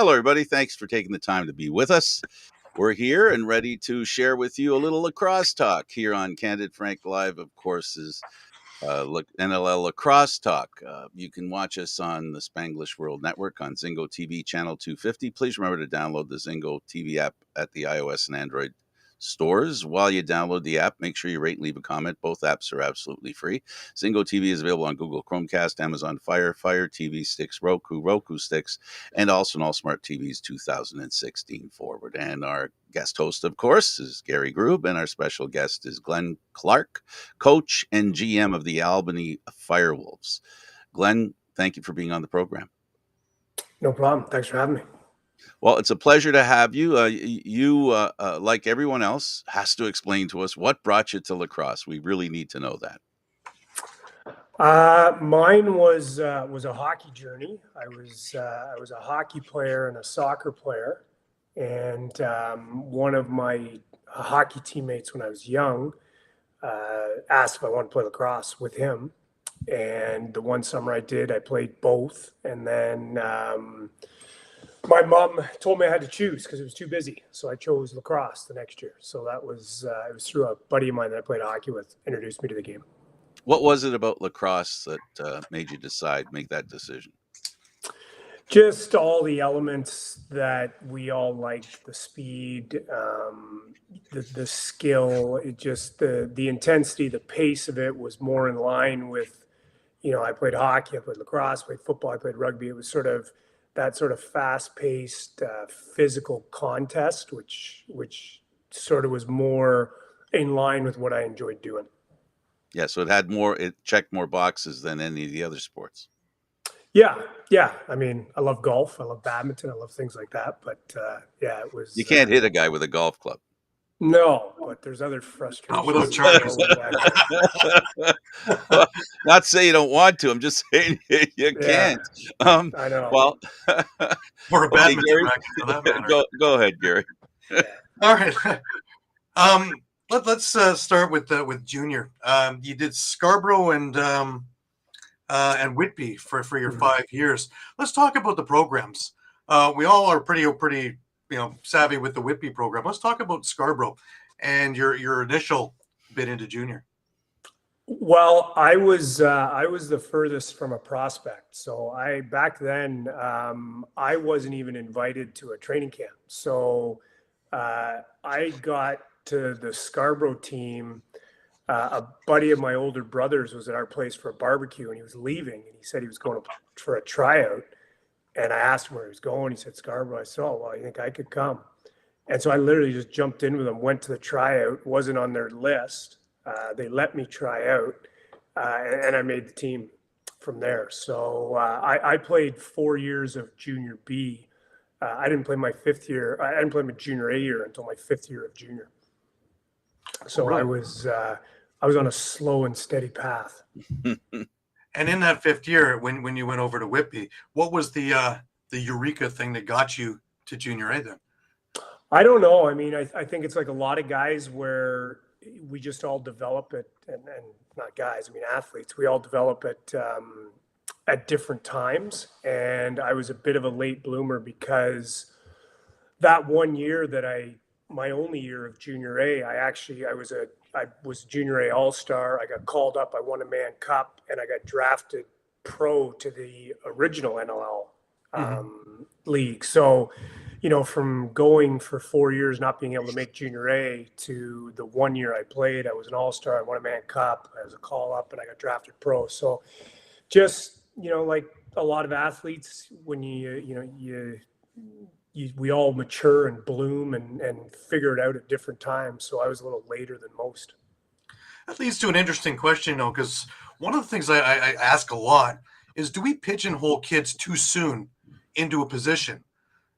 Hello, everybody. Thanks for taking the time to be with us. We're here and ready to share with you a little lacrosse talk here on Candid Frank Live, of course, is NLL Lacrosse Talk. You can watch us on the Spanglish World Network on Zingo TV channel 250. Please remember to download the Zingo TV app at the iOS and Android stores. While you download the app, make sure you rate and leave a comment. Both apps are absolutely free. Zingo TV is available on Google Chromecast, Amazon Fire TV Sticks, Roku Sticks, and also on all smart TVs 2016 forward. And our guest host, of course, is Gary Groob, and our special guest is Glenn Clark, coach and GM of the Albany Firewolves. Glenn, thank you for being on the program. No problem. Thanks for having me. Well, it's a pleasure to have you. Like everyone else, has to explain to us what brought you to lacrosse. We really need to know that. Mine was a hockey journey. I was a hockey player and a soccer player, and one of my hockey teammates when I was young asked if I wanted to play lacrosse with him. And the one summer I did, I played both, and then my mom told me I had to choose because it was too busy. So I chose lacrosse the next year. So that was, it was through a buddy of mine that I played hockey with, introduced me to the game. What was it about lacrosse that made you make that decision? Just all the elements that we all liked, the speed, the skill, it just the intensity, the pace of it was more in line with, I played hockey, I played lacrosse, I played football, I played rugby. It was sort of that sort of fast-paced physical contest, which sort of was more in line with what I enjoyed doing. Yeah, so it checked more boxes than any of the other sports. Yeah. I mean, I love golf, I love badminton, I love things like that. But yeah, it was. You can't hit a guy with a golf club. No, but there's other frustrations. Not without charges. Not say you don't want to. I'm just saying you can't. I know. Well, or a badminton Gary, racket for that matter. Go ahead, Gary. All right. Let's start with junior. You did Scarborough and Whitby for your 5 years. Let's talk about the programs. We all are pretty savvy with the Whitby program. Let's talk about Scarborough and your initial bid into junior. Well, I was the furthest from a prospect. So back then I wasn't even invited to a training camp. So I got to the Scarborough team. A buddy of my older brother's was at our place for a barbecue, and he was leaving, and he said he was going for a tryout. And I asked him where he was going. He said Scarborough. I said, "Oh, well, you think I could come?" And so I literally just jumped in with them, went to the tryout, wasn't on their list. They let me try out, and I made the team from there. So I played 4 years of junior B. I didn't play my fifth year. I didn't play my junior A year until my 5th year of junior. So really? I was on a slow and steady path. And in that 5th year, when you went over to Whitby, what was the eureka thing that got you to junior A then? I don't know. I mean, I think it's like a lot of guys where we just all develop it, and not guys, I mean athletes. We all develop it at different times. And I was a bit of a late bloomer because that 1 year my only year of junior A, I was junior A all-star. I got called up. I won a Man Cup, and I got drafted pro to the original NLL league. So, from going for 4 years, not being able to make junior A, to the 1 year I played, I was an all-star. I won a Man Cup. I was a call-up, and I got drafted pro. So just, like a lot of athletes, when we all mature and bloom and figure it out at different times. So I was a little later than most. That leads to an interesting question, because one of the things I ask a lot is, do we pigeonhole kids too soon into a position?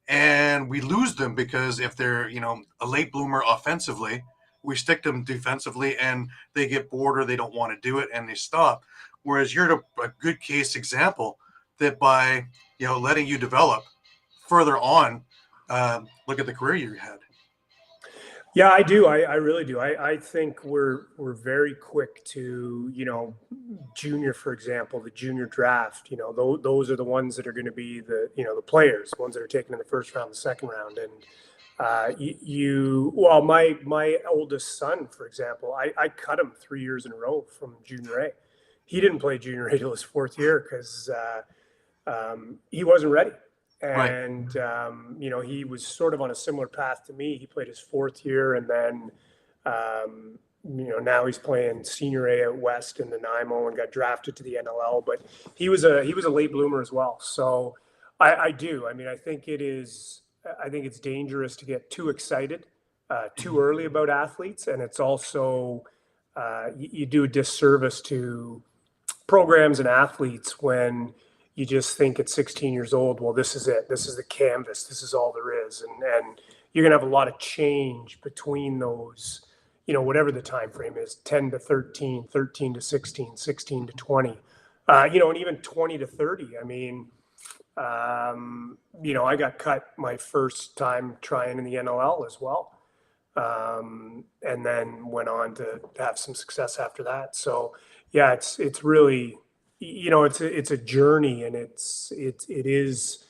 And we lose them because if they're, a late bloomer offensively, we stick them defensively and they get bored or they don't want to do it and they stop. Whereas you're a good case example that by, letting you develop further on, look at the career you had. Yeah, I do. I really do. I think we're very quick to, junior, for example, the junior draft, those are the ones that are going to be the players, ones that are taken in the first round, the second round. And well, my oldest son, for example, I cut him 3 years in a row from junior A. He didn't play junior A till his fourth year because he wasn't ready. Right. And, he was sort of on a similar path to me. He played his fourth year, and then, now he's playing senior A at West in Nanaimo and got drafted to the NLL. But he was a late bloomer as well. So I do. I mean, I think it's dangerous to get too excited too early about athletes, and it's also you do a disservice to programs and athletes when you just think at 16 years old, well, this is it. This is the canvas. This is all there is. And you're going to have a lot of change between those, whatever the time frame is, 10 to 13, 13 to 16, 16 to 20, and even 20 to 30. I mean, I got cut my first time trying in the NLL as well. And then went on to have some success after that. So yeah, it's really, it's a journey, and it is,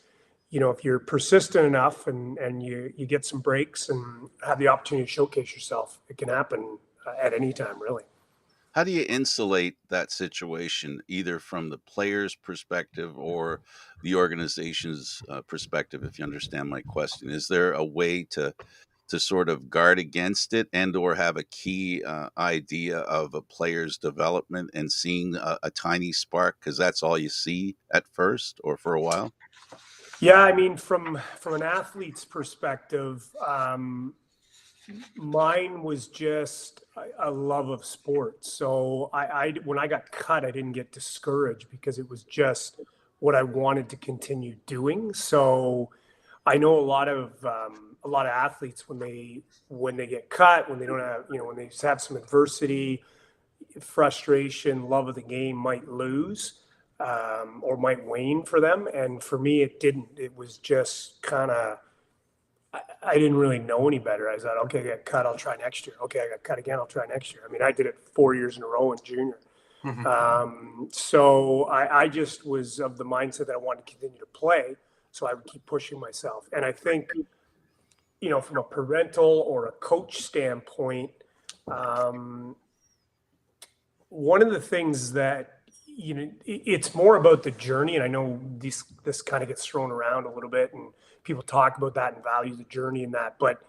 if you're persistent enough and you get some breaks and have the opportunity to showcase yourself, it can happen at any time, really. How do you insulate that situation, either from the player's perspective or the organization's perspective? If you understand my question, is there a way to sort of guard against it, and or have a key idea of a player's development and seeing a tiny spark, because that's all you see at first or for a while? Yeah, I mean, from an athlete's perspective, mine was just a love of sports. So when I got cut, I didn't get discouraged because it was just what I wanted to continue doing. So I know a lot of athletes when they get cut, when they don't have, when they have some adversity, frustration, love of the game might lose, or might wane for them. And for me, it didn't. It was just kind of, I didn't really know any better. I thought, okay, I got cut, I'll try next year. Okay, I got cut again, I'll try next year. I mean, I did it 4 years in a row in junior. Hmm. So I just was of the mindset that I wanted to continue to play. So I would keep pushing myself. And I think, from a parental or a coach standpoint, one of the things that, it's more about the journey. And I know this kind of gets thrown around a little bit, and people talk about that and value the journey and that, but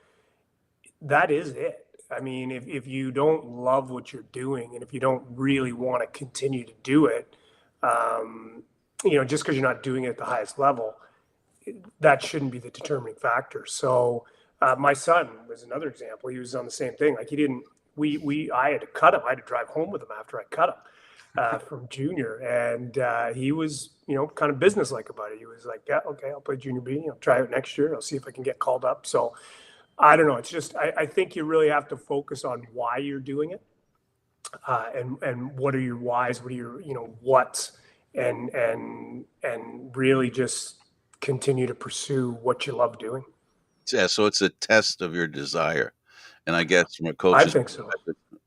that is it. I mean, if you don't love what you're doing, and if you don't really want to continue to do it, just because you're not doing it at the highest level, that shouldn't be the determining factor. So my son was another example. He was on the same thing. Like, he didn't, I had to cut him. I had to drive home with him after I cut him from junior. And he was, kind of businesslike about it. He was like, yeah, okay, I'll play junior B. I'll try it next year. I'll see if I can get called up. So I don't know. It's just, I think you really have to focus on why you're doing it. And what are your whys? What are your, what's, and really just continue to pursue what you love doing. Yeah, so it's a test of your desire, and I guess I think so.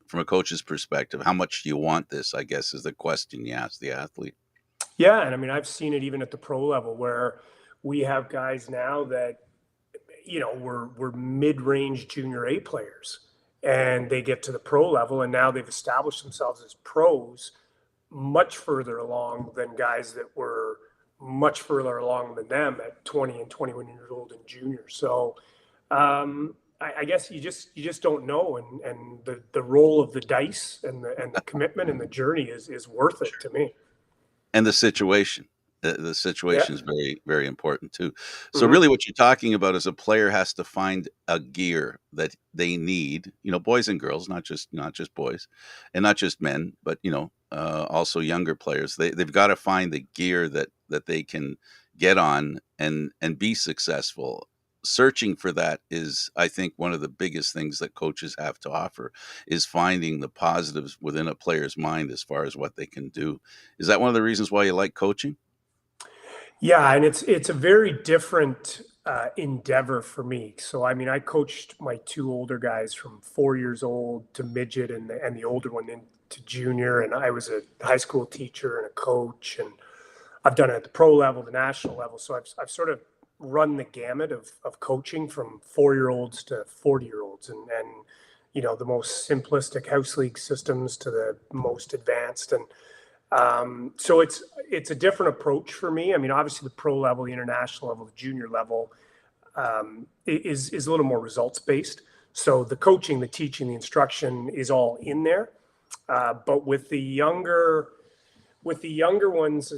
from a coach's perspective, how much do you want this, I guess, is the question you ask the athlete. Yeah, and I mean, I've seen it even at the pro level, where we have guys now that, we're mid-range junior A players, and they get to the pro level, and now they've established themselves as pros much further along than guys that were much further along than them at 20 and 21 years old in junior. So I guess you just don't know, and the roll of the dice and the commitment and the journey is worth it to me. And the situation. The situation Yeah. is very, very important too. So Mhm. really what you're talking about is a player has to find a gear that they need, boys and girls, not just boys and not just men, but also younger players. They've got to find the gear that they can get on and be successful. Searching for that is, I think, one of the biggest things that coaches have to offer, is finding the positives within a player's mind as far as what they can do. Is that one of the reasons why you like coaching? Yeah, and it's a very different endeavor for me. So, I mean, I coached my two older guys from 4 years old to midget and the older one into junior. And I was a high school teacher and a coach, and I've done it at the pro level, the national level. So I've sort of run the gamut of coaching from 4-year-olds to 40-year-olds and, you know, the most simplistic house league systems to the most advanced. And so it's a different approach for me. I mean, obviously the pro level, the international level, the junior level is a little more results based. So the coaching, the teaching, the instruction is all in there. But with the younger ones,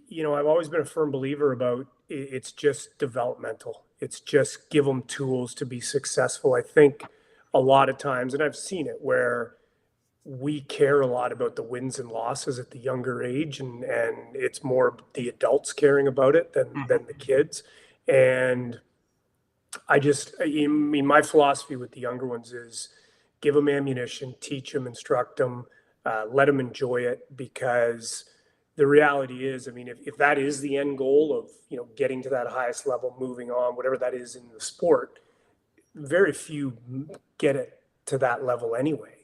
you know, I've always been a firm believer about it's just developmental. It's just give them tools to be successful. I think a lot of times, and I've seen it where we care a lot about the wins and losses at the younger age, and it's more the adults caring about it than the kids. And I mean, my philosophy with the younger ones is give them ammunition, teach them, instruct them, let them enjoy it, because the reality is, I mean, if that is the end goal of, you know, getting to that highest level, moving on, whatever that is in the sport, very few get it to that level anyway.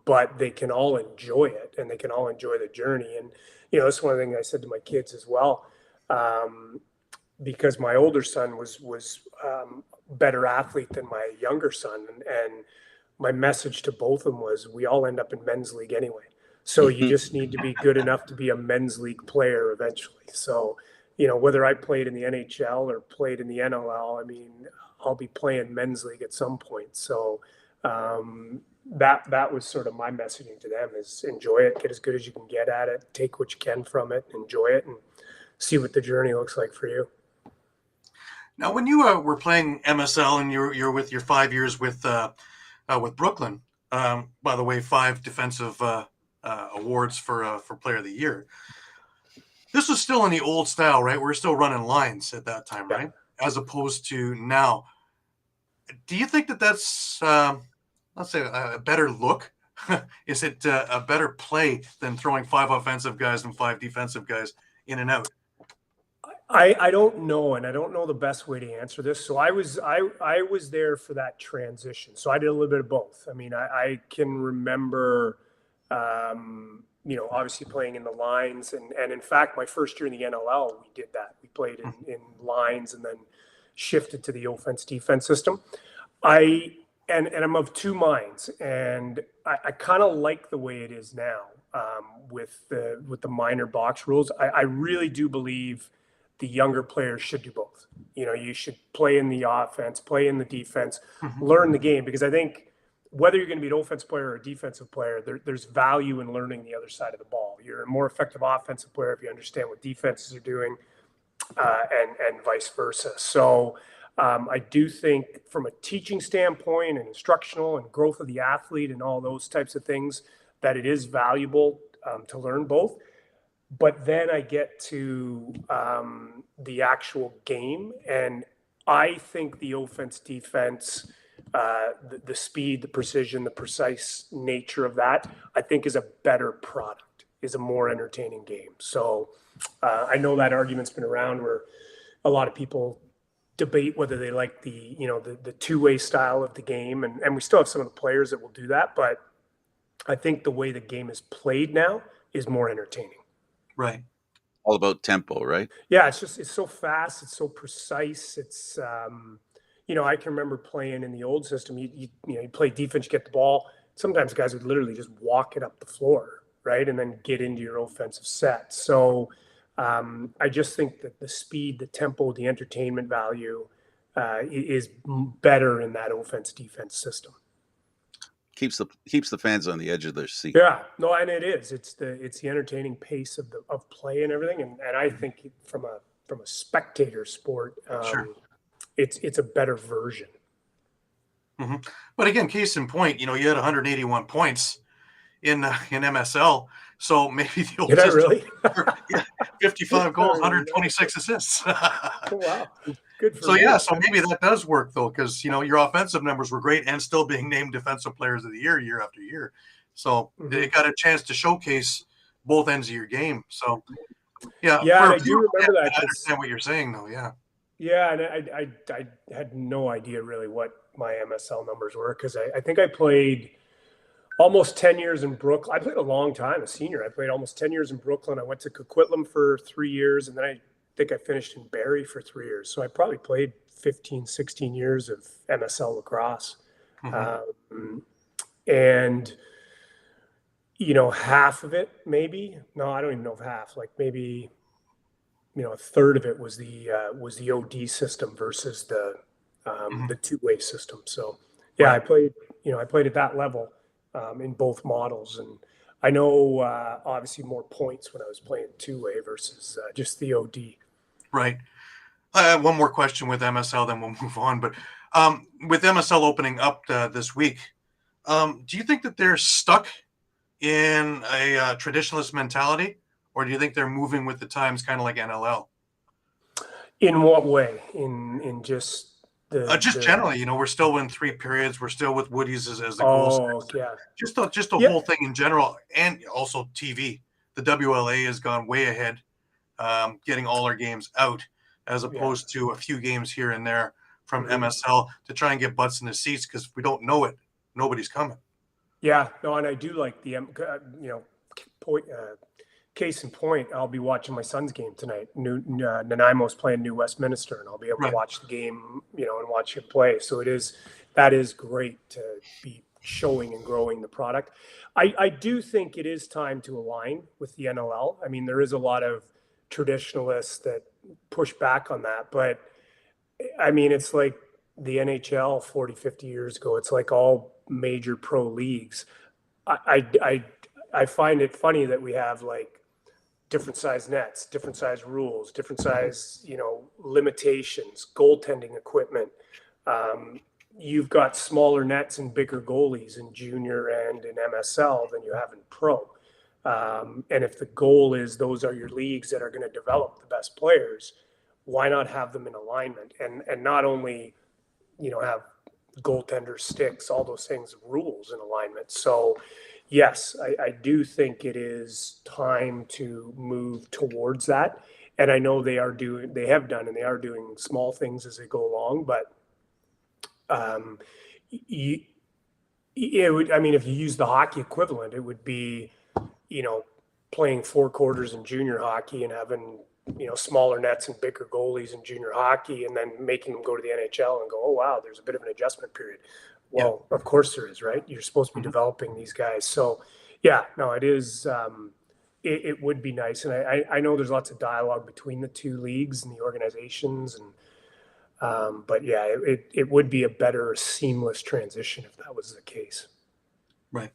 But they can all enjoy it, and they can all enjoy the journey. And, you know, that's one of the things I said to my kids as well, because my older son was better athlete than my younger son. And my message to both of them was, we all end up in men's league anyway. So you just need to be good enough to be a men's league player eventually. So, you know, whether I played in the NHL or played in the NLL, I mean, I'll be playing men's league at some point. So, that was sort of my messaging to them, is enjoy it, get as good as you can get at it, take what you can from it, enjoy it, and see what the journey looks like for you. Now, when you were playing MSL and you're with your 5 years with Brooklyn, by the way, 5 defensive awards for Player of the Year. This was still in the old style, right? We're still running lines at that time, right? As opposed to now. Do you think that's let's say a better look? Is it a better play than throwing 5 offensive guys and 5 defensive guys in and out? I don't know, and I don't know the best way to answer this. So I was there for that transition. So I did a little bit of both. I mean, I can remember, you know, obviously playing in the lines, and in fact, my first year in the NLL, we did that. We played in lines and then shifted to the offense defense system. And I'm of two minds, and I kind of like the way it is now, with the minor box rules. I really do believe the younger players should do both. You know, you should play in the offense, play in the defense, learn the game, because I think whether you're going to be an offensive player or a defensive player, there's value in learning the other side of the ball. You're a more effective offensive player if you understand what defenses are doing, and vice versa. So I do think from a teaching standpoint and instructional and growth of the athlete and all those types of things, that it is valuable to learn both. But then I get to the actual game, and I think the offense defense, the speed, the precision, the precise nature of that, I think is a better product, is a more entertaining game. So I know that argument's been around where a lot of people debate whether they like the two-way style of the game, and we still have some of the players that will do that, but I think the way the game is played now is more entertaining. Right. All about tempo, right? Yeah, it's so fast, it's so precise. It's you know, I can remember playing in the old system. You play defense, you get the ball. Sometimes guys would literally just walk it up the floor, right, and then get into your offensive set. So I just think that the speed, the tempo, the entertainment value is better in that offense defense system. Keeps the fans on the edge of their seat. Yeah, no, and it is. It's the entertaining pace of play and everything, and I think from a spectator sport, Sure. It's a better version. Mm-hmm. But again, case in point, you had 181 points in MSL, so maybe the old Did I system, really? 55 goals, 126 assists. Oh, wow, good for So me. yeah, so maybe that does work though, because your offensive numbers were great and still being named defensive players of the year after year. So they got a chance to showcase both ends of your game. So yeah, Yeah, for and I do remember that. I understand what you're saying though. Yeah. Yeah, and I had no idea really what my MSL numbers were because I think I played almost 10 years in Brooklyn. I played a long time, a senior. I played almost 10 years in Brooklyn. I went to Coquitlam for 3 years, and then I think I finished in Barrie for 3 years. So I probably played 15, 16 years of MSL lacrosse. Um, and, half of it, maybe, no, I don't even know if half, like maybe, a third of it was the OD system versus the two-way system. So yeah, Right. I played at that level in both models, and I know obviously more points when I was playing two-way versus just the OD. Right. One more question with MSL, then we'll move on. But with MSL opening up this week, do you think that they're stuck in a traditionalist mentality, or do you think they're moving with the times, kind of like NLL? In what way? In just Just the generally, we're still in 3 periods. We're still with Woody's as the goal oh setter. yeah, Just the yeah, whole thing in general, and also TV. The WLA has gone way ahead, getting all our games out, as yeah. opposed to a few games here and there from Mhm. MSL to try and get butts in the seats, because if we don't know it, nobody's coming. Yeah, no, and I do like point. Case in point, I'll be watching my son's game tonight. Nanaimo's playing New Westminster, and I'll be able to Right. watch the game, and watch him play. So that is great to be showing and growing the product. I do think it is time to align with the NLL. I mean, there is a lot of traditionalists that push back on that, but I mean, it's like the NHL 40, 50 years ago. It's like all major pro leagues. I, I, I find it funny that we have like different size nets, different size rules, different size, limitations, goaltending equipment. You've got smaller nets and bigger goalies in junior and in MSL than you have in pro. And if the goal is those are your leagues that are going to develop the best players, why not have them in alignment and not only, have goaltender sticks, all those things, rules in alignment. So yes, I do think it is time to move towards that. And I know they have done, and they are doing small things as they go along, but um, you, it would, I mean, if you use the hockey equivalent, it would be, you know, playing 4 quarters in junior hockey and having, smaller nets and bigger goalies in junior hockey, and then making them go to the NHL and go, oh, wow, there's a bit of an adjustment period. Yeah. Well, of course there is, right? You're supposed to be developing these guys. So, yeah, no, it is. It would be nice, and I know there's lots of dialogue between the two leagues and the organizations, and but yeah, it would be a better seamless transition if that was the case. Right.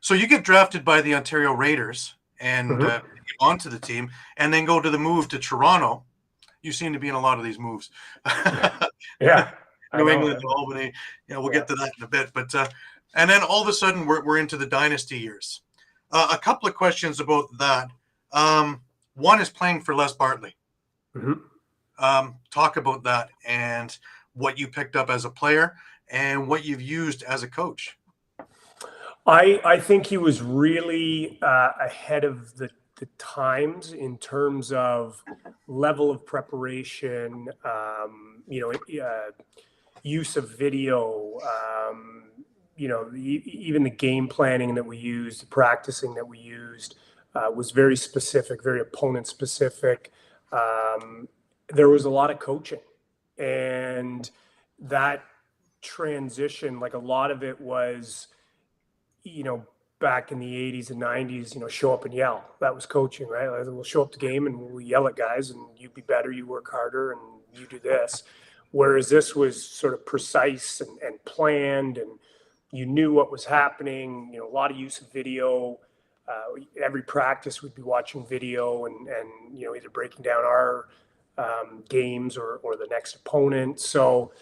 So you get drafted by the Ontario Raiders and Mhm. get onto the team, and then go to the move to Toronto. You seem to be in a lot of these moves. Yeah, I New know. England, Albany. Yeah, we'll Yeah. get to that in a bit. But and then all of a sudden we're into the dynasty years. A couple of questions about that. One is playing for Les Bartley. Mhm. Talk about that and what you picked up as a player and what you've used as a coach. I think he was really ahead of the times in terms of level of preparation, use of video, even the game planning that we used, the practicing that we used was very specific, very opponent specific. There was a lot of coaching, and that transition, like a lot of it was, you know, back in the 80s and 90s, show up and yell. That was coaching, right? Like, we'll show up the game and we'll yell at guys and you be better, you work harder, and you do this. Whereas this was sort of precise and planned, and you knew what was happening, a lot of use of video. Every practice we'd be watching video and either breaking down our games or the next opponent. So,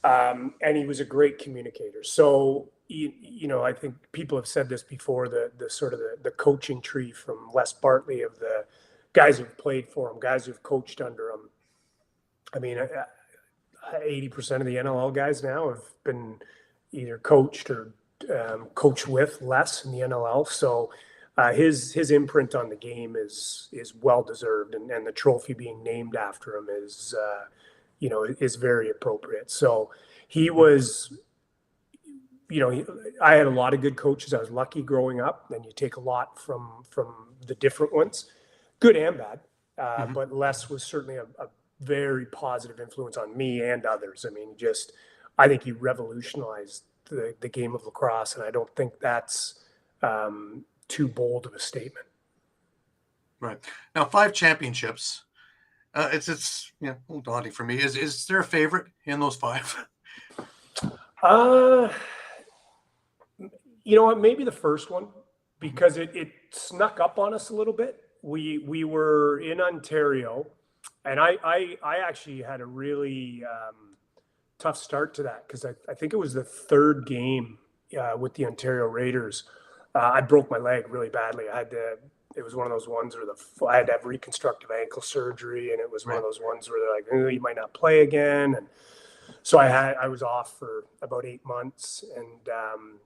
and he was a great communicator. So, I think people have said this before, the sort of the coaching tree from Les Bartley of the guys who've played for him, guys who've coached under him. I mean, 80% of the NLL guys now have been either coached or coached with Les in the NLL. So his imprint on the game is well deserved, and the trophy being named after him is very appropriate. So he was, I had a lot of good coaches. I was lucky growing up, and you take a lot from the different ones, good and bad. But Les was certainly a very positive influence on me and others. I mean, I think he revolutionized the game of lacrosse, and I don't think that's too bold of a statement. Right. Now, 5 championships. It's a little daunting for me. Is there a favorite in those 5? You know what? Maybe the first one, because it snuck up on us a little bit. We were in Ontario, and I actually had a really tough start to that, because I think it was the third game with the Ontario Raiders. I broke my leg really badly. It was one of those ones where I had to have reconstructive ankle surgery, and it was one of those ones where they're like, you might not play again. And so I was off for about 8 months, and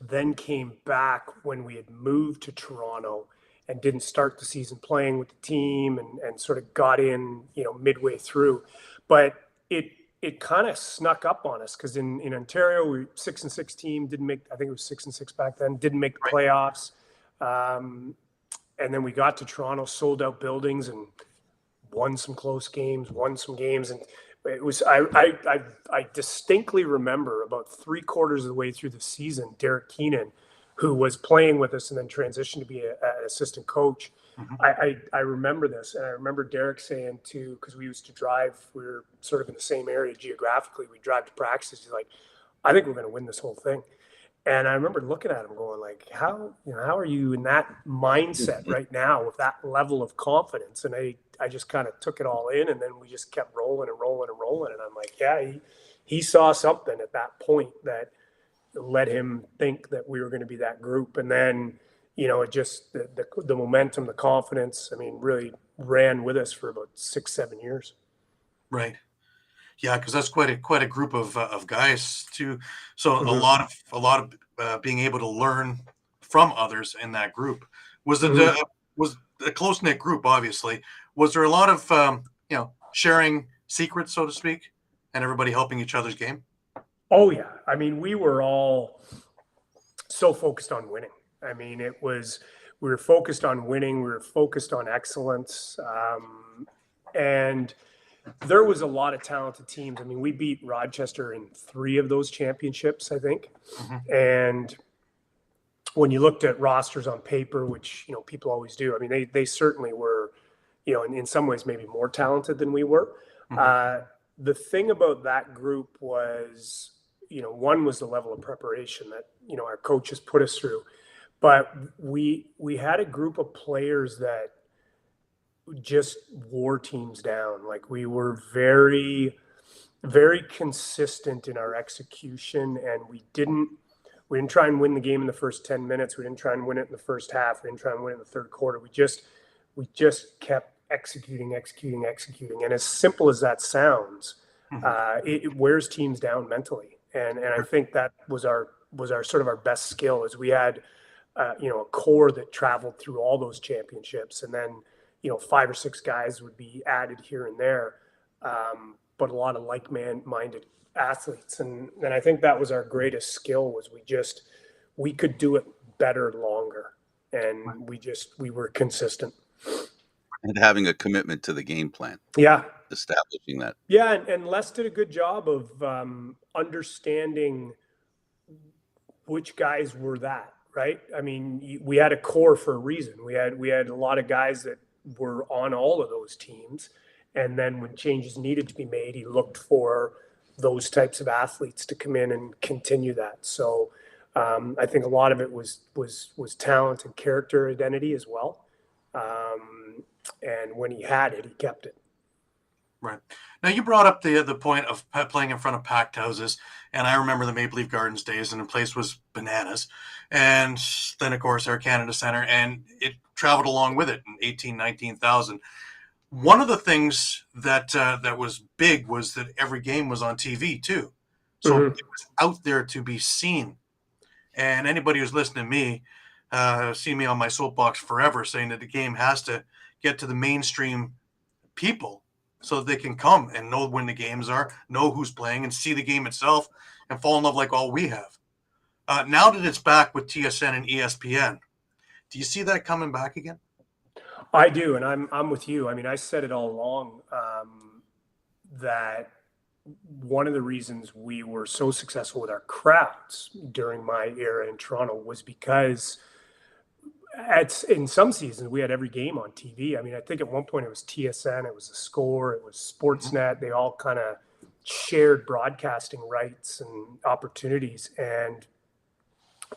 then came back when we had moved to Toronto and didn't start the season playing with the team, and sort of got in, midway through. But it kind of snuck up on us, because in Ontario, we 6-6 team, didn't make, I think it was 6-6 back then, didn't make the playoffs. And then we got to Toronto, sold out buildings, and won some close games, and it was, I distinctly remember about 3/4 of the way through the season, Derek Keenan, who was playing with us and then transitioned to be an assistant coach. I remember this, and I remember Derek saying because we used to drive, we were sort of in the same area geographically, we drive to practice. He's like, I think we're going to win this whole thing. And I remember looking at him going like, how are you in that mindset right now with that level of confidence? And I just kind of took it all in, and then we just kept rolling. And I'm like, yeah, he saw something at that point that led him think that we were going to be that group. And then, it just, the momentum, the confidence, I mean, really ran with us for about 6-7 years. Right. Yeah, because that's quite a group of guys too. So a lot of being able to learn from others in that group. Was it was a close knit group? Obviously, was there a lot of sharing secrets, so to speak, and everybody helping each other's game? Oh yeah, I mean, we were all so focused on winning. I mean, we were focused on winning. We were focused on excellence, and there was a lot of talented teams. I mean, we beat Rochester in 3 of those championships, I think. And when you looked at rosters on paper, which, people always do, I mean, they certainly were, in some ways maybe more talented than we were. The thing about that group was, one was the level of preparation that, our coaches put us through. But we had a group of players that just wore teams down. Like, we were very, very consistent in our execution, and we didn't try and win the game in the first 10 minutes. We didn't try and win it in the first half. We didn't try and win it in the third quarter. We just kept executing. And as simple as that sounds, it wears teams down mentally. And I think that was our sort of our best skill, is we had a core that traveled through all those championships, and then 5 or 6 guys would be added here and there, but a lot of like-minded athletes. And I think that was our greatest skill, was we could do it better longer, and we were consistent. And having a commitment to the game plan. Yeah. Establishing that. Yeah, and Les did a good job of understanding which guys were that, right? I mean, we had a core for a reason. We had a lot of guys that were on all of those teams, and then when changes needed to be made, he looked for those types of athletes to come in and continue that. So I think a lot of it was talent and character identity as well. And when he had it, he kept it. Right. Now, you brought up the point of playing in front of packed houses, and I remember the Maple Leaf Gardens days, and the place was bananas. And then, of course, Air Canada Centre, and it traveled along with it in 18,000, 19,000. One of the things that was big was that every game was on TV too. So it was out there to be seen. And anybody who's listening to me, seen me on my soapbox forever saying that the game has to get to the mainstream people. so that they can come and know when the games are, know who's playing, and see the game itself and fall in love like all we have. Now that it's back with TSN and ESPN, do you see that coming back again? I do, and I'm with you. I mean, I said it all along that one of the reasons we were so successful with our crowds during my era in Toronto was because in some seasons we had every game on TV. I mean, I think at one point it was TSN, it was The Score, it was Sportsnet. They all kind of shared broadcasting rights and opportunities. And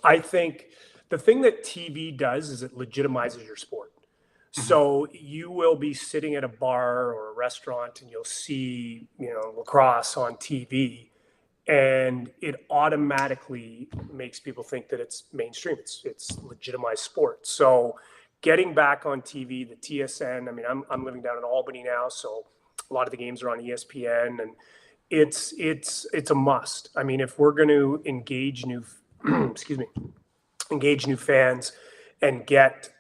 I think the thing that TV does is it legitimizes your sport. So you will be sitting at a bar or a restaurant and you'll see, lacrosse on TV, and it automatically makes people think that it's mainstream. It's legitimized sport. So getting back on TV, the TSN, I mean, I'm living down in Albany now, so a lot of the games are on ESPN, and it's a must. I mean, if we're going to engage new, engage new fans and get,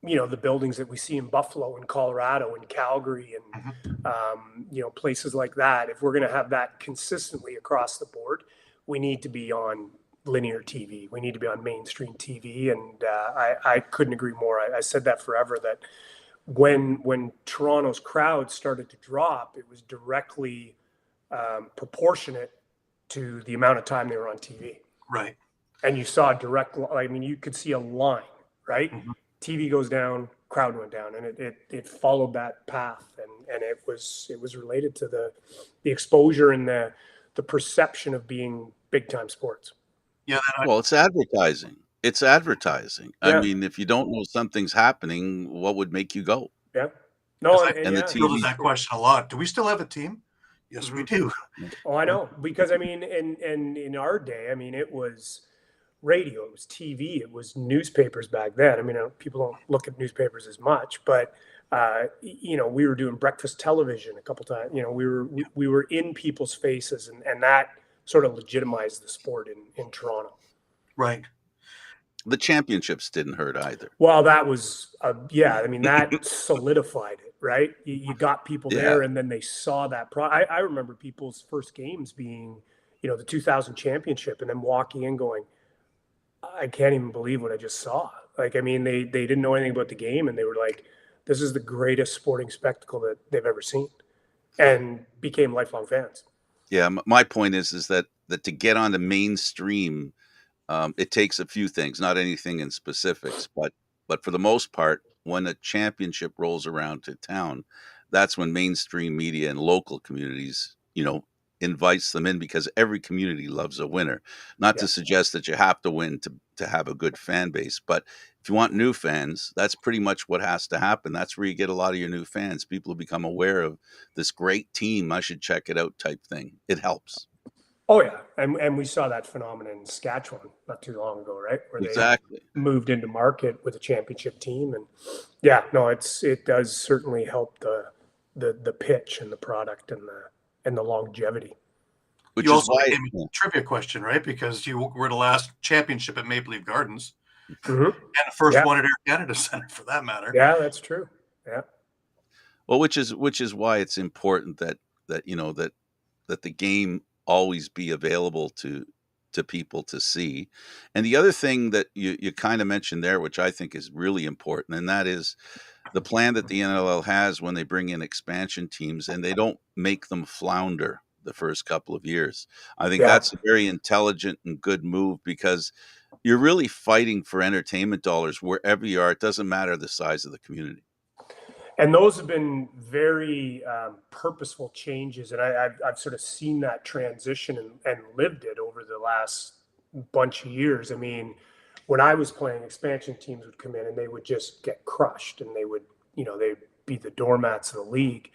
the buildings that we see in Buffalo and Colorado and Calgary and, places like that. If we're going to have that consistently across the board, we need to be on linear TV. We need to be on mainstream TV. And I couldn't agree more. I said that forever, that when Toronto's crowd started to drop, it was directly proportionate to the amount of time they were on TV. Right. And you saw you could see a line, right? TV goes down, crowd went down, and it followed that path, and it was related to the exposure and the perception of being big time sports. Yeah. Well, it's advertising. It's advertising. Yeah. I mean, if you don't know something's happening, what would make you go? Yeah. No, and the Field TV that question a lot. Do we still have a team? Yes, we do. Oh, I know, because I mean, in our day, I mean, it was radio, it was TV, it was newspapers back then. I mean, people don't look at newspapers as much, but we were doing breakfast television a couple times. We were in people's faces, and that sort of legitimized the sport in Toronto. Right. The championships didn't hurt either. Well, that was I mean, that solidified it, right? You got people there, and then they saw that. I remember people's first games being, the 2000 championship, and then walking in going, I can't even believe what I just saw. Like, I mean, they didn't know anything about the game, and they were like, this is the greatest sporting spectacle that they've ever seen, and became lifelong fans. Yeah, my point is that to get on the mainstream, it takes a few things, not anything in specifics, but for the most part, when a championship rolls around to town, that's when mainstream media and local communities, invites them in, because every community loves a winner. Not to suggest that you have to win to have a good fan base, but if you want new fans, that's pretty much what has to happen. That's where you get a lot of your new fans. People become aware of this great team, I should check it out type thing. It helps. Oh yeah, and we saw that phenomenon in Saskatchewan not too long ago, right? Where they moved into market with a championship team, and it does certainly help the pitch and the product and the longevity. Which you also gave me a trivia question, right? Because you were the last championship at Maple Leaf Gardens, and the first one at Air Canada Centre, for that matter. Yeah, that's true. Yeah. Well, which is why it's important that the game always be available to people to see. And the other thing that you kind of mentioned there, which I think is really important, and that is the plan that the NLL has when they bring in expansion teams, and they don't make them flounder the first couple of years. I think that's a very intelligent and good move, because you're really fighting for entertainment dollars wherever you are. It doesn't matter the size of the community. And those have been very purposeful changes, and I've sort of seen that transition and lived it over the last bunch of years. I mean, when I was playing, expansion teams would come in and they would just get crushed, and they would, they'd be the doormats of the league.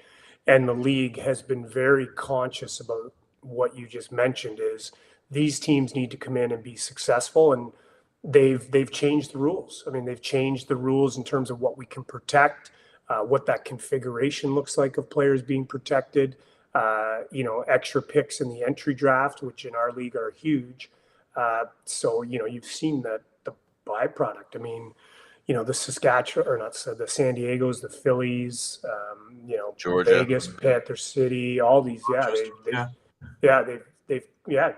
And the league has been very conscious about what you just mentioned, is these teams need to come in and be successful, and they've changed the rules. I mean, they've changed the rules in terms of what we can protect. What that configuration looks like of players being protected, extra picks in the entry draft, which in our league are huge. So, you've seen the byproduct. I mean, the Saskatchewan, or not, the San Diego's, the Phillies, Georgia. Vegas, Panther City, all these. Yeah,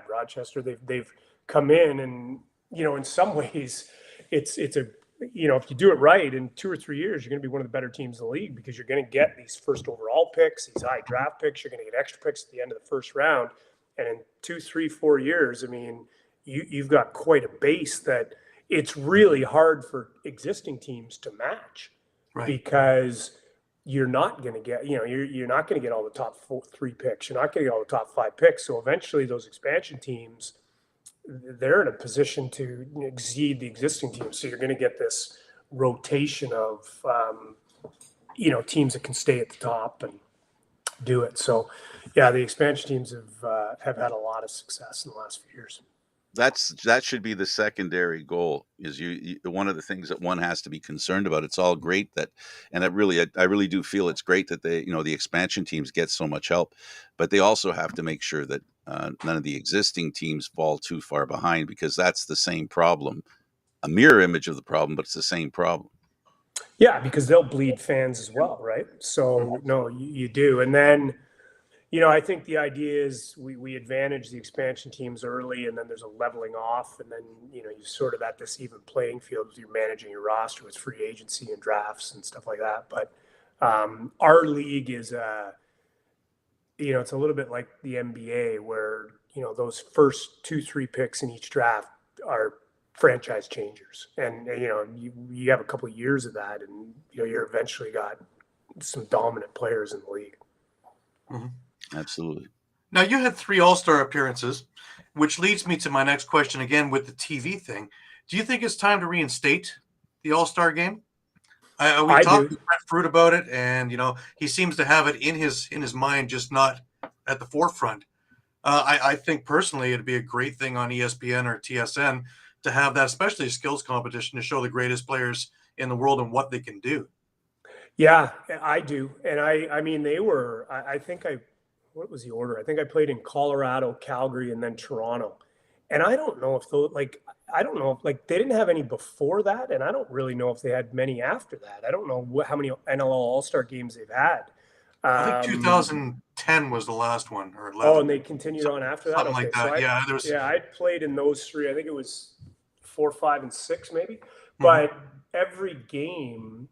Rochester. They've come in, and in some ways, it's a if you do it right, in 2 or 3 years, you're going to be one of the better teams in the league, because you're going to get these first overall picks, these high draft picks. You're going to get extra picks at the end of the first round, and in 2, 3, 4 years, I mean, you've got quite a base that it's really hard for existing teams to match, Right. because you're not going to get, you're not going to get all the top 3 picks. You're not going to get all the top 5 picks. So eventually those expansion teams, they're in a position to exceed the existing teams. So you're going to get this rotation of, teams that can stay at the top and do it. So yeah, the expansion teams have had a lot of success in the last few years. That should be the secondary goal. Is one of the things that one has to be concerned about. It's all great that, and I really do feel it's great that the expansion teams get so much help, but they also have to make sure that none of the existing teams fall too far behind, because that's the same problem, a mirror image of the problem, but it's the same problem. Yeah, because they'll bleed fans as well, right? So no, you do, and then. I think the idea is we advantage the expansion teams early, and then there's a leveling off, and then you sort of at this even playing field as you're managing your roster with free agency and drafts and stuff like that. But our league is it's a little bit like the NBA, where those first 2, 3 picks in each draft are franchise changers, and you have a couple of years of that, and you're eventually got some dominant players in the league. Mm-hmm. Absolutely. Now, you had 3 All-Star appearances, which leads me to my next question again with the TV thing. Do you think it's time to reinstate the All-Star game? We talked to Brett Fruit about it, and he seems to have it in his mind, just not at the forefront. I think personally it'd be a great thing on ESPN or TSN to have that, especially a skills competition, to show the greatest players in the world and what they can do. Yeah, I do, and I mean they were. I think what was the order? I think I played in Colorado, Calgary, and then Toronto. And I don't know if they didn't have any before that, and I don't really know if they had many after that. I don't know how many NLL All-Star games they've had. I think 2010 was the last one, or 11. Oh, and they continued on after that. Something like that. So I played in those 3. I think it was 4, 5, and 6, maybe. But every game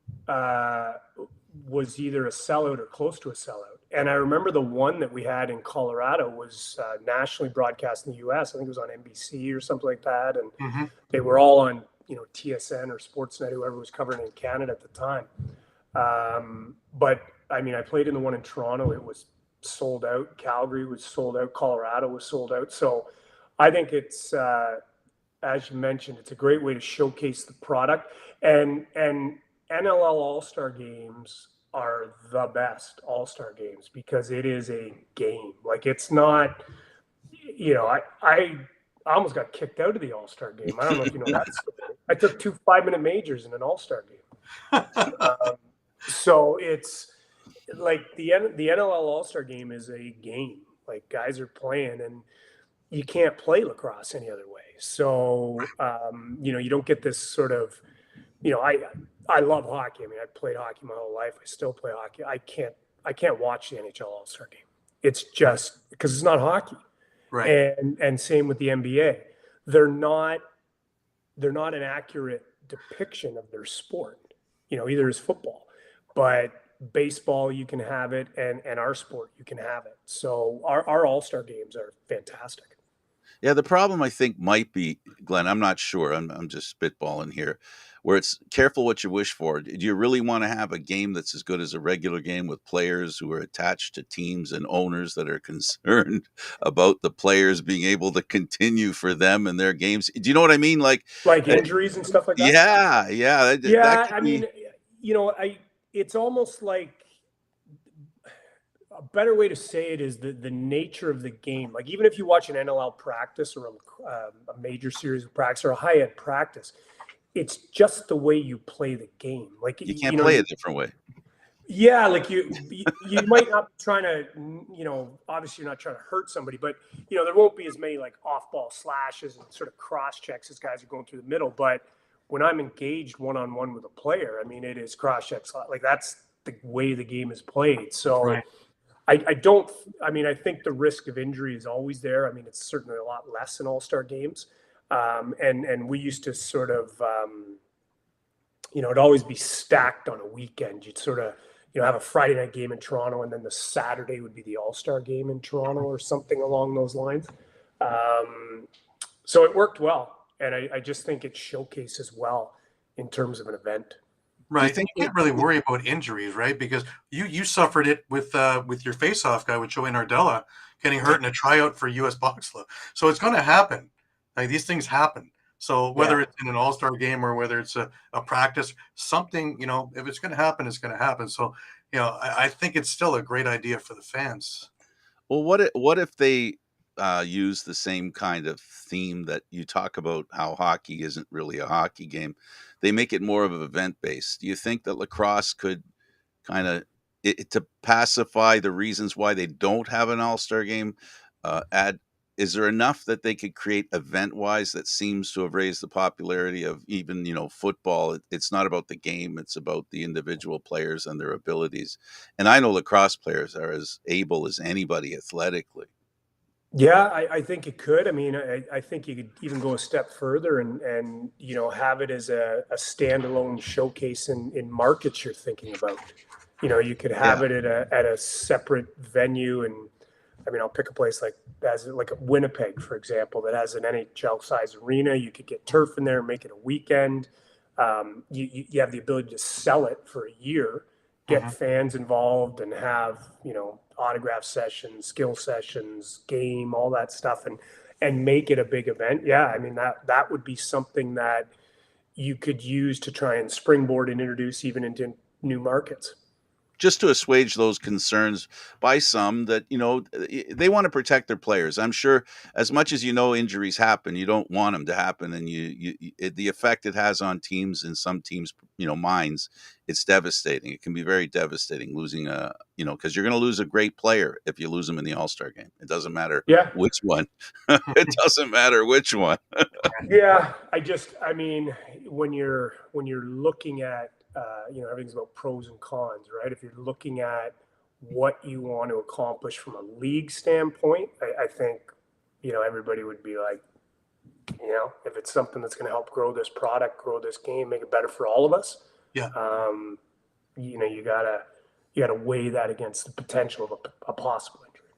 was either a sellout or close to a sellout. And I remember the one that we had in Colorado was nationally broadcast in the U.S. I think it was on NBC or something like that. And they were all on, TSN or Sportsnet, whoever was covering it in Canada at the time. But, I mean, I played in the one in Toronto. It was sold out. Calgary was sold out. Colorado was sold out. So I think it's, as you mentioned, it's a great way to showcase the product. And NLL All-Star games are the best All-Star games, because it is a game. Like, it's not, I almost got kicked out of the All-Star game. I don't know if you know that story. I took 2 5-minute majors in an All-Star game. So it's like the NLL All-Star game is a game. Like, guys are playing, and you can't play lacrosse any other way. So, you don't get this sort of, I love hockey. I mean, I played hockey my whole life. I still play hockey. I can't watch the NHL All-Star game. It's just because it's not hockey. Right. And same with the NBA. They're not an accurate depiction of their sport. Either is football, but baseball, you can have it, and our sport, you can have it. So our All-Star games are fantastic. Yeah, the problem I think might be, Glenn, I'm not sure. I'm just spitballing here, where it's careful what you wish for. Do you really want to have a game that's as good as a regular game with players who are attached to teams and owners that are concerned about the players being able to continue for them and their games? Do you know what I mean? Like injuries and stuff like that? Yeah. Yeah, I mean, it's almost like, a better way to say it is the nature of the game. Like, even if you watch an NLL practice or a major series of practice or a high-end practice, it's just the way you play the game. Like, you can't play a different way. Yeah, like you might not be trying to, obviously you're not trying to hurt somebody, but there won't be as many like off-ball slashes and sort of cross checks as guys are going through the middle. But when I'm engaged one-on-one with a player, I mean, it is cross-check slot. Like that's the way the game is played. So Right. I mean, I think the risk of injury is always there. I mean, it's certainly a lot less in all-star games. And we used to sort of, it'd always be stacked on a weekend. You'd sort of, have a Friday night game in Toronto, and then the Saturday would be the All-Star game in Toronto or something along those lines. So it worked well. And I just think it showcases well in terms of an event. Right. think You can't really worry about injuries, right? Because you suffered it with your face-off guy with Joey Nardella getting hurt in a tryout for U.S. Box Club. So it's going to happen. Like these things happen. So whether it's in an all-star game or whether it's a practice, something, if it's going to happen, it's going to happen. So, I think it's still a great idea for the fans. Well, what if they use the same kind of theme that you talk about, how hockey isn't really a hockey game? They make it more of an event based. Do you think that lacrosse could kind of, to pacify the reasons why they don't have an all-star game, add, is there enough that they could create event-wise that seems to have raised the popularity of even, football? It's not about the game, it's about the individual players and their abilities. And I know lacrosse players are as able as anybody athletically. Yeah, I think it could. I mean, I think you could even go a step further and have it as a standalone showcase in markets you're thinking about. You could have it at a separate venue, and I mean, I'll pick a place like Winnipeg, for example, that has an NHL size arena. You could get turf in there, make it a weekend. You have the ability to sell it for a year, get fans involved, and have autograph sessions, skill sessions, game, all that stuff, and make it a big event. Yeah, I mean that would be something that you could use to try and springboard and introduce even into new markets. Just to assuage those concerns by some that, they want to protect their players. I'm sure as much as injuries happen, you don't want them to happen. And the effect it has on teams and some teams, minds, it's devastating. It can be very devastating losing because you're going to lose a great player if you lose them in the All-Star game. It doesn't matter which one. It doesn't matter which one. Yeah. I mean, when you're looking at, everything's about pros and cons, right? If you're looking at what you want to accomplish from a league standpoint, I think, everybody would be like, if it's something that's going to help grow this product, grow this game, make it better for all of us. Yeah. You gotta weigh that against the potential of a possible injury.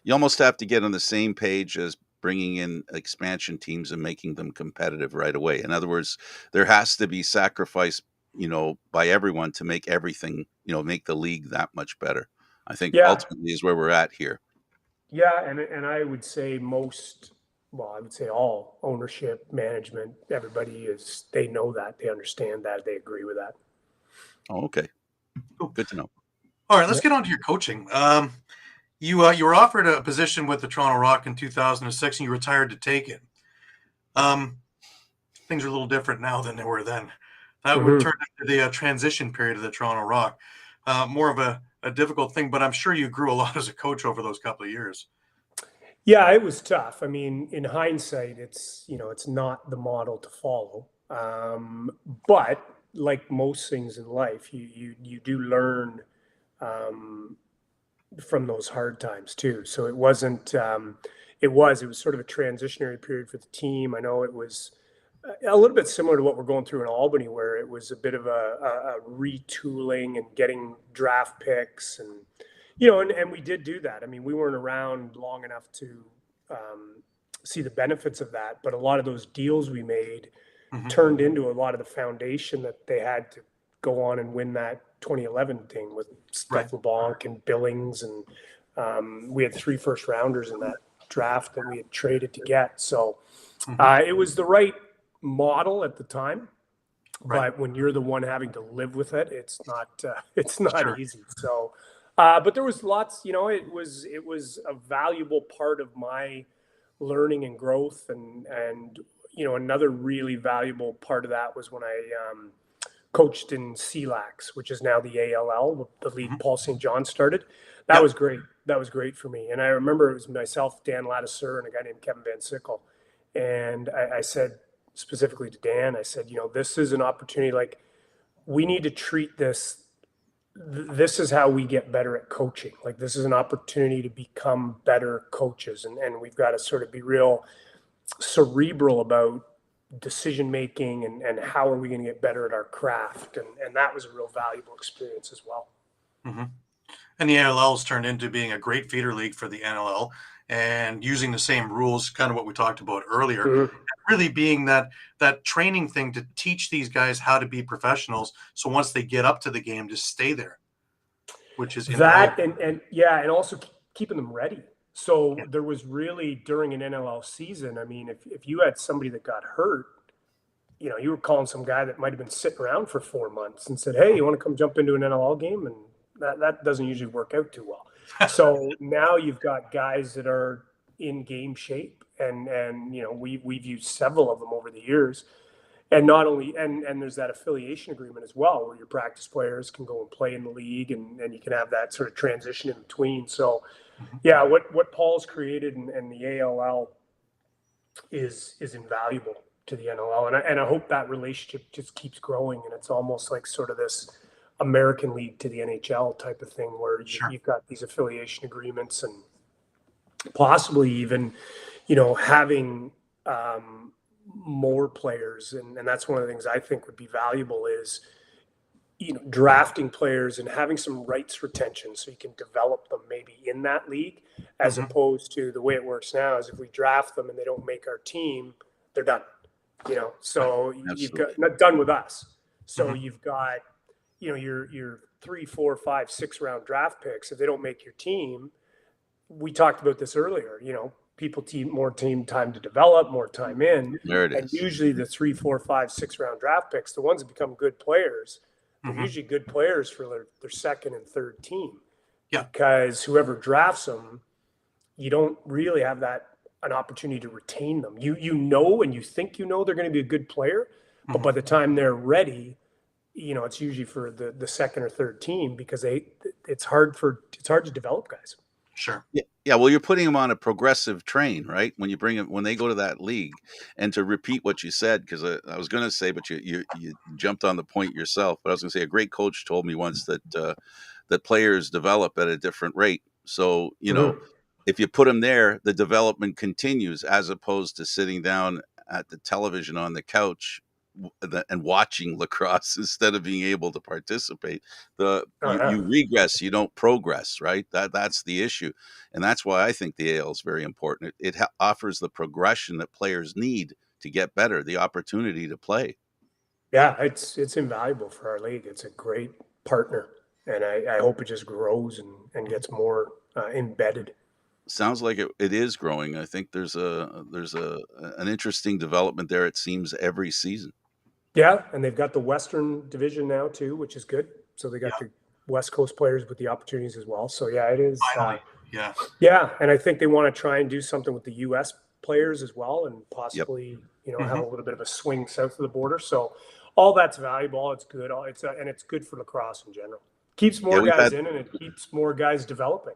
You almost have to get on the same page as bringing in expansion teams and making them competitive right away. In other words, there has to be sacrifice, by everyone to make everything, make the league that much better. I think ultimately is where we're at here. Yeah. And I would say I would say all ownership, management, everybody they know that, they understand that, they agree with that. Oh, okay. Cool. Good to know. All right, let's get on to your coaching. You were offered a position with the Toronto Rock in 2006, and you retired to take it. Things are a little different now than they were then. That would turn into the transition period of the Toronto Rock. More of a difficult thing, but I'm sure you grew a lot as a coach over those couple of years. Yeah, it was tough. I mean, in hindsight, it's not the model to follow. But like most things in life, you do learn from those hard times too. So it wasn't. It was sort of a transitionary period for the team. I know it was a little bit similar to what we're going through in Albany, where it was a bit of a retooling and getting draft picks and. And we did do that. I mean, we weren't around long enough to see the benefits of that, but a lot of those deals we made turned into a lot of the foundation that they had to go on and win that 2011 thing with Steph LeBlanc and Billings, and we had 3 first-rounders in that draft that we had traded to get. So it was the right model at the time, but when you're the one having to live with it, it's not easy. So. But there was lots, it was a valuable part of my learning and growth. And another really valuable part of that was when I coached in CLAX, which is now the ALL, the league Paul St. John started. That was great. That was great for me. And I remember it was myself, Dan Latisseur, and a guy named Kevin Van Sickle. And I said, specifically to Dan. I said, this is an opportunity. Like, we need to treat this. This is how we get better at coaching. Like, this is an opportunity to become better coaches, and we've got to sort of be real cerebral about decision making and how are we going to get better at our craft. And that was a real valuable experience as well. Mm-hmm. And the NLL's turned into being a great feeder league for the NLL and using the same rules, kind of what we talked about earlier, Mm-hmm. really being that training thing to teach these guys how to be professionals. So once they get up to the game, just stay there, which is that, invaluable. and also keeping them ready. So there was really, during an NLL season, I mean, if you had somebody that got hurt, you were calling some guy that might have been sitting around for 4 months and said, hey, you want to come jump into an NLL game? And that doesn't usually work out too well. So now you've got guys that are in game shape, and we've used several of them over the years. And not only, and there's that affiliation agreement as well, where your practice players can go and play in the league, and you can have that sort of transition in between. So yeah, what Paul's created and the ALL is invaluable to the NLL, and I hope that relationship just keeps growing, and it's almost like sort of this American League to the NHL type of thing, where you've got these affiliation agreements, and possibly even, having more players, and that's one of the things I think would be valuable is, drafting players and having some rights retention so you can develop them maybe in that league, as opposed to the way it works now is if we draft them and they don't make our team, they're done. So you've got not done with us. So you've got, your 3, 4, 5, 6 round draft picks. If they don't make your team, we talked about this earlier, people more team time to develop, more time in. There it is. And usually the 3, 4, 5, 6 round draft picks, the ones that become good players, they're usually good players for their second and third team. Yeah. Because whoever drafts them, you don't really have an opportunity to retain them. And you think they're going to be a good player, but by the time they're ready, it's usually for the second or third team, because it's hard to develop guys. Sure. Yeah. Well, you're putting them on a progressive train, right? When you bring them, when they go to that league, and to repeat what you said, because I was going to say, but you jumped on the point yourself. But I was going to say, a great coach told me once that that players develop at a different rate. So if you put them there, the development continues, as opposed to sitting down at the television on the couch and watching lacrosse instead of being able to participate. You regress, you don't progress, right? That's the issue, and that's why I think the AL is very important. It offers the progression that players need to get better, the opportunity to play. Yeah, it's invaluable for our league. It's a great partner, and I hope it just grows and gets more embedded. Sounds like it is growing. I think there's an interesting development there, it seems, every season. Yeah, and they've got the Western Division now too, which is good. So they got the West Coast players with the opportunities as well. So yeah, it is. Yeah, and I think they want to try and do something with the U.S. players as well, and possibly have a little bit of a swing south of the border. So all that's valuable. It's good. And it's good for lacrosse in general. Keeps more guys in, and it keeps more guys developing.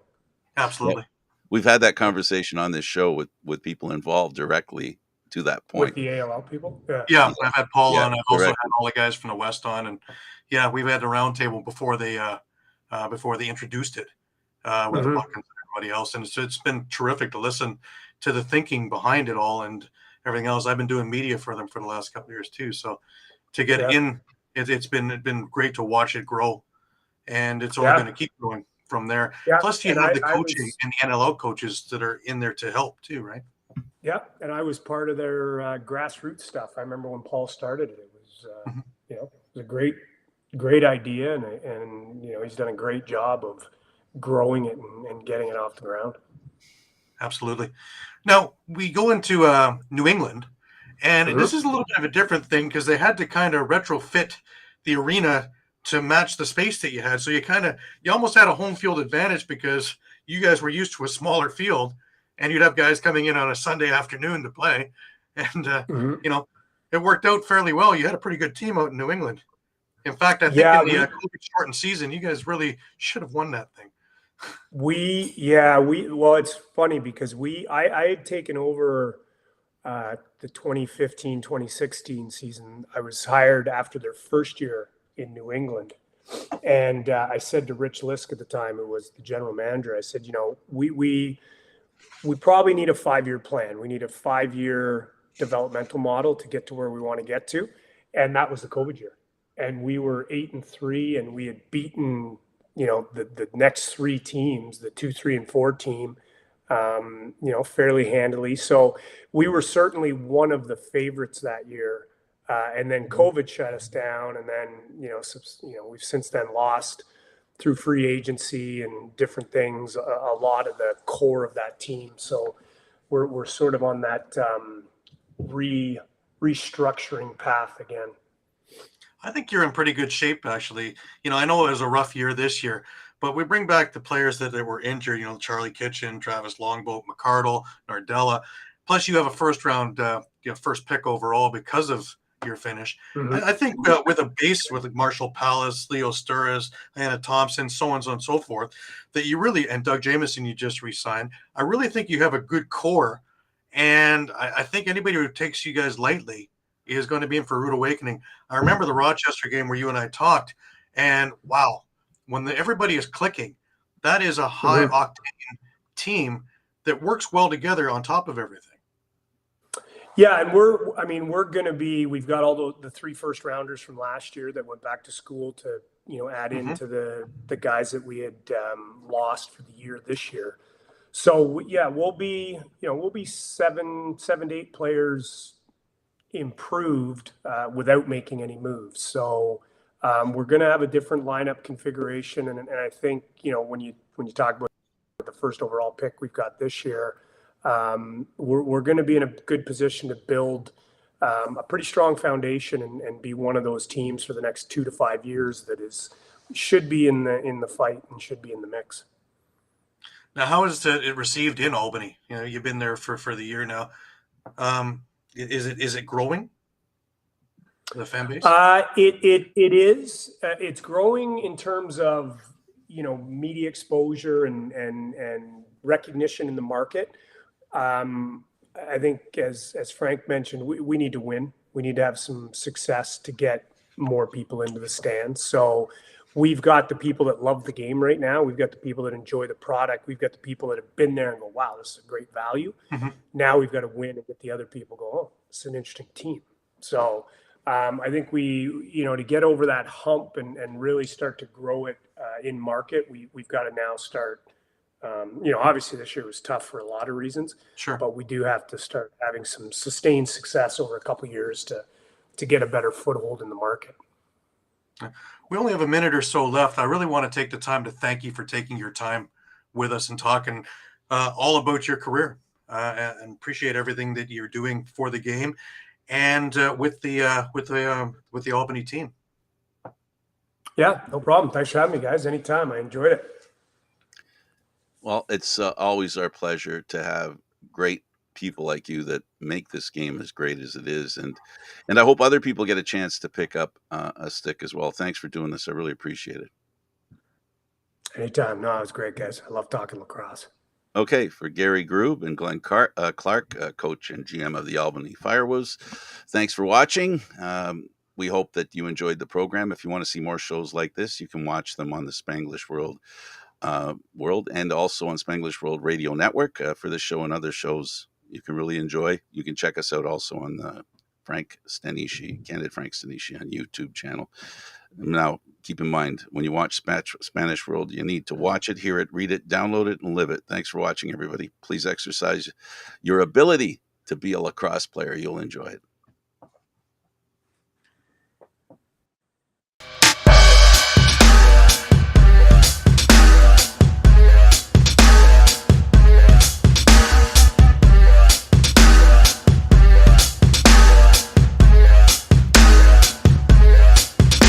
Absolutely. Yeah. We've had that conversation on this show with people involved directly to that point. With the ALL people? Yeah. I've had Paul on. I've also had all the guys from the West on. And we've had the roundtable before they introduced it with the Buckins and everybody else. And so it's been terrific to listen to the thinking behind it all and everything else. I've been doing media for them for the last couple of years too. So to get in, it's been great to watch it grow. And it's only going to keep growing from there. Yeah. Plus you have the coaching and the NLL coaches that are in there to help too, right? Yeah, and I was part of their grassroots stuff. I remember when Paul started it. It was, it was a great idea, and he's done a great job of growing it and getting it off the ground. Absolutely. Now we go into New England, and this is a little bit of a different thing because they had to kind of retrofit the arena to match the space that you had. So you almost had a home field advantage because you guys were used to a smaller field. And you'd have guys coming in on a Sunday afternoon to play. And, it worked out fairly well. You had a pretty good team out in New England. In fact, I think in the COVID-shortened season, you guys really should have won that thing. Well, it's funny because I had taken over the 2015, 2016 season. I was hired after their first year in New England. And I said to Rich Lisk at the time, who was the general manager, I said, we probably need a 5-year plan. We need a 5-year developmental model to get to where we want to get to. And that was the COVID year. And we were 8-3, and we had beaten, the next 3 teams, the 2, 3, and 4 team, fairly handily. So we were certainly one of the favorites that year. And then COVID shut us down. And then, we've since then lost through free agency and different things, a lot of the core of that team. So we're sort of on that restructuring path again. I think you're in pretty good shape, actually. I know it was a rough year this year, but we bring back the players that were injured, Charlie Kitchen, Travis Longboat, McCardle, Nardella. Plus you have a first round, first pick overall because of your finish. Mhm. I think with a base with Marshall Palace, Leo Sturris, Hannah Thompson, so on and so forth, that you really, and Doug Jamieson you just re-signed, I really think you have a good core. And I think anybody who takes you guys lightly is going to be in for a rude awakening. I remember the Rochester game where you and I talked, and wow, when everybody is clicking, that is a high octane team that works well together on top of everything. Yeah, and we've got all the 3 first rounders from last year that went back to school to, add into the guys that we had lost for the year this year. So yeah, we'll be 7 to 8 players improved without making any moves. So we're going to have a different lineup configuration, and I think when you talk about the first overall pick we've got this year, we're going to be in a good position to build a pretty strong foundation and be one of those teams for the next 2 to 5 years that should be in the fight and should be in the mix. Now, how is it received in Albany? You've been there for the year now. Is it growing, the fan base? It is. It's growing in terms of media exposure and recognition in the market. I think as Frank mentioned, we need to win. We need to have some success to get more people into the stands. So we've got the people that love the game right now. We've got the people that enjoy the product. We've got the people that have been there and go, wow, this is a great value. Mm-hmm. Now we've got to win and get the other people go, oh, it's an interesting team. So I think to get over that hump and really start to grow it in market, we've got to now start. Obviously this year was tough for a lot of reasons. Sure. But we do have to start having some sustained success over a couple of years to get a better foothold in the market. We only have a minute or so left. I really want to take the time to thank you for taking your time with us and talking all about your career and appreciate everything that you're doing for the game and with the Albany team. Yeah, no problem. Thanks for having me, guys. Anytime. I enjoyed it. Well, it's always our pleasure to have great people like you that make this game as great as it is. And I hope other people get a chance to pick up a stick as well. Thanks for doing this. I really appreciate it. Anytime. No, it was great, guys. I love talking lacrosse. Okay, for Gary Groob and Glenn Clark, coach and GM of the Albany Firewolves, thanks for watching. We hope that you enjoyed the program. If you want to see more shows like this, you can watch them on the Spanglish World and also on Spanglish World Radio Network for this show and other shows you can really enjoy. You can check us out also on the Frank Stanisci, Candid Frank Stanisci on YouTube channel. Now, keep in mind, when you watch Spanish World, you need to watch it, hear it, read it, download it, and live it. Thanks for watching, everybody. Please exercise your ability to be a lacrosse player. You'll enjoy it.